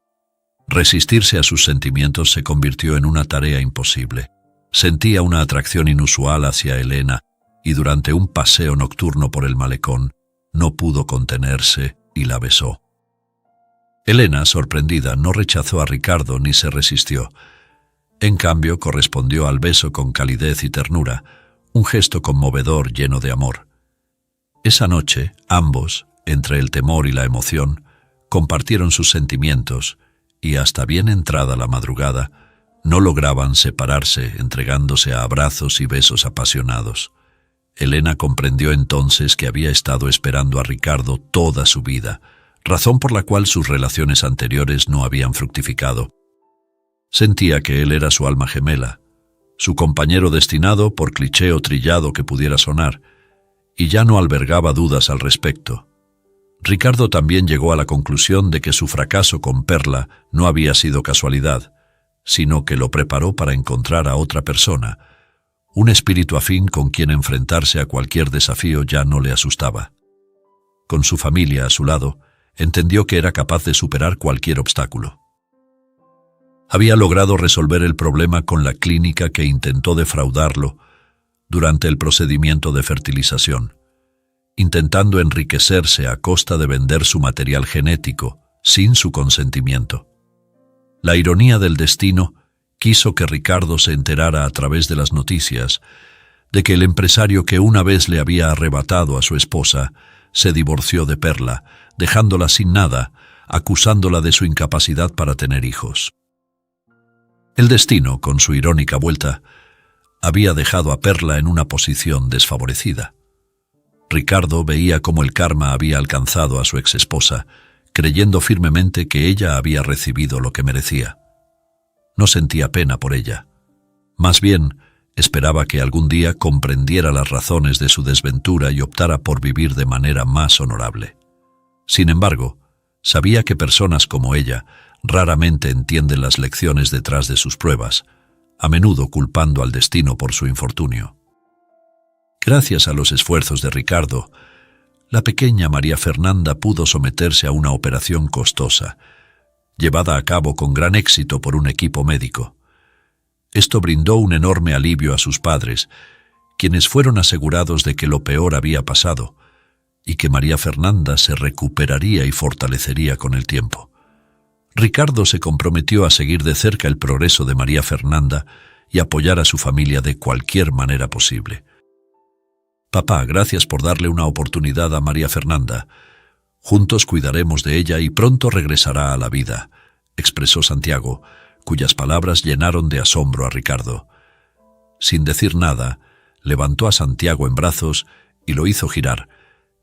Resistirse a sus sentimientos se convirtió en una tarea imposible. Sentía una atracción inusual hacia Elena y durante un paseo nocturno por el malecón no pudo contenerse y la besó. Elena, sorprendida, no rechazó a Ricardo ni se resistió. En cambio, correspondió al beso con calidez y ternura, un gesto conmovedor lleno de amor. Esa noche, ambos, entre el temor y la emoción, compartieron sus sentimientos y hasta bien entrada la madrugada, no lograban separarse, entregándose a abrazos y besos apasionados. Elena comprendió entonces que había estado esperando a Ricardo toda su vida, razón por la cual sus relaciones anteriores no habían fructificado. Sentía que él era su alma gemela, su compañero destinado, por cliché o trillado que pudiera sonar, y ya no albergaba dudas al respecto. Ricardo también llegó a la conclusión de que su fracaso con Perla no había sido casualidad, sino que lo preparó para encontrar a otra persona, un espíritu afín con quien enfrentarse a cualquier desafío ya no le asustaba. Con su familia a su lado, entendió que era capaz de superar cualquier obstáculo. Había logrado resolver el problema con la clínica que intentó defraudarlo durante el procedimiento de fertilización, intentando enriquecerse a costa de vender su material genético sin su consentimiento. La ironía del destino quiso que Ricardo se enterara a través de las noticias de que el empresario que una vez le había arrebatado a su esposa se divorció de Perla, dejándola sin nada, acusándola de su incapacidad para tener hijos. El destino, con su irónica vuelta, había dejado a Perla en una posición desfavorecida. Ricardo veía cómo el karma había alcanzado a su exesposa, creyendo firmemente que ella había recibido lo que merecía. No sentía pena por ella. Más bien, esperaba que algún día comprendiera las razones de su desventura y optara por vivir de manera más honorable. Sin embargo, sabía que personas como ella raramente entienden las lecciones detrás de sus pruebas, a menudo culpando al destino por su infortunio. Gracias a los esfuerzos de Ricardo, la pequeña María Fernanda pudo someterse a una operación costosa, llevada a cabo con gran éxito por un equipo médico. Esto brindó un enorme alivio a sus padres, quienes fueron asegurados de que lo peor había pasado y que María Fernanda se recuperaría y fortalecería con el tiempo. Ricardo se comprometió a seguir de cerca el progreso de María Fernanda y apoyar a su familia de cualquier manera posible. «Papá, gracias por darle una oportunidad a María Fernanda. Juntos cuidaremos de ella y pronto regresará a la vida», expresó Santiago, cuyas palabras llenaron de asombro a Ricardo. Sin decir nada, levantó a Santiago en brazos y lo hizo girar,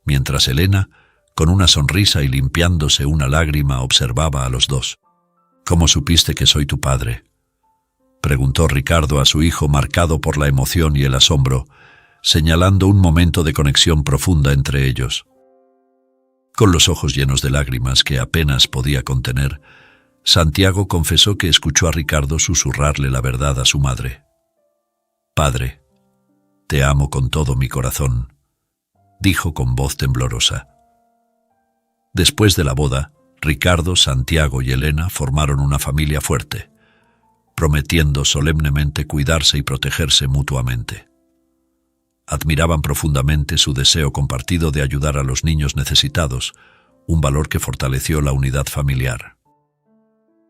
mientras Elena, con una sonrisa y limpiándose una lágrima, observaba a los dos. «¿Cómo supiste que soy tu padre?», preguntó Ricardo a su hijo, marcado por la emoción y el asombro, señalando un momento de conexión profunda entre ellos. Con los ojos llenos de lágrimas que apenas podía contener, Santiago confesó que escuchó a Ricardo susurrarle la verdad a su madre. «Padre, te amo con todo mi corazón», dijo con voz temblorosa. Después de la boda, Ricardo, Santiago y Elena formaron una familia fuerte, prometiendo solemnemente cuidarse y protegerse mutuamente. Admiraban profundamente su deseo compartido de ayudar a los niños necesitados, un valor que fortaleció la unidad familiar.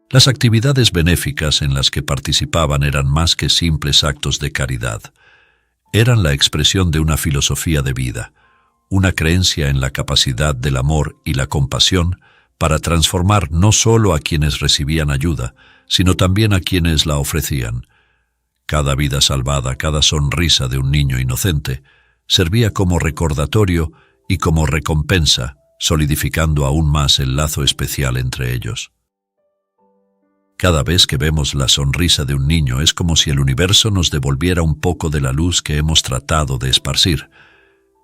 Las actividades benéficas en las que participaban eran más que simples actos de caridad. Eran la expresión de una filosofía de vida, una creencia en la capacidad del amor y la compasión para transformar no solo a quienes recibían ayuda, sino también a quienes la ofrecían. Cada vida salvada, cada sonrisa de un niño inocente, servía como recordatorio y como recompensa, solidificando aún más el lazo especial entre ellos. Cada vez que vemos la sonrisa de un niño es como si el universo nos devolviera un poco de la luz que hemos tratado de esparcir,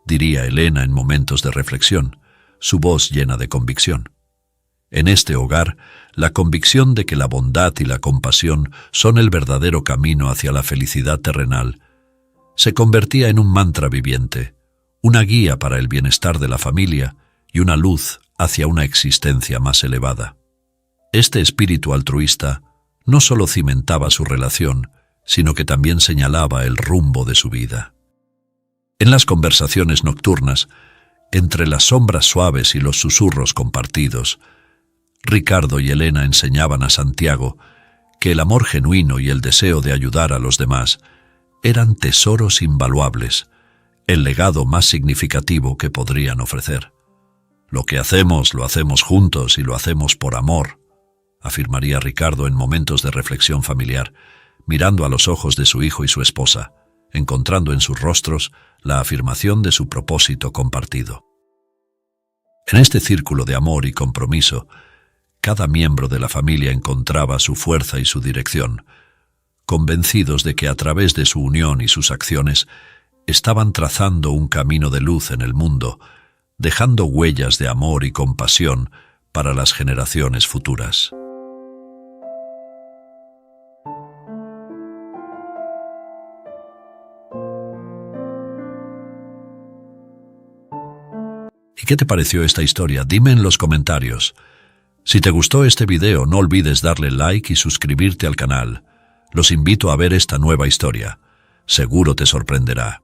diría Elena en momentos de reflexión, su voz llena de convicción. En este hogar, la convicción de que la bondad y la compasión son el verdadero camino hacia la felicidad terrenal se convertía en un mantra viviente, una guía para el bienestar de la familia y una luz hacia una existencia más elevada. Este espíritu altruista no solo cimentaba su relación, sino que también señalaba el rumbo de su vida. En las conversaciones nocturnas, entre las sombras suaves y los susurros compartidos, Ricardo y Elena enseñaban a Santiago que el amor genuino y el deseo de ayudar a los demás eran tesoros invaluables, el legado más significativo que podrían ofrecer. «Lo que hacemos, lo hacemos juntos y lo hacemos por amor», afirmaría Ricardo en momentos de reflexión familiar, mirando a los ojos de su hijo y su esposa, encontrando en sus rostros la afirmación de su propósito compartido. En este círculo de amor y compromiso, cada miembro de la familia encontraba su fuerza y su dirección, convencidos de que a través de su unión y sus acciones estaban trazando un camino de luz en el mundo, dejando huellas de amor y compasión para las generaciones futuras. ¿Y qué te pareció esta historia? Dime en los comentarios. Si te gustó este video, no olvides darle like y suscribirte al canal. Los invito a ver esta nueva historia. Seguro te sorprenderá.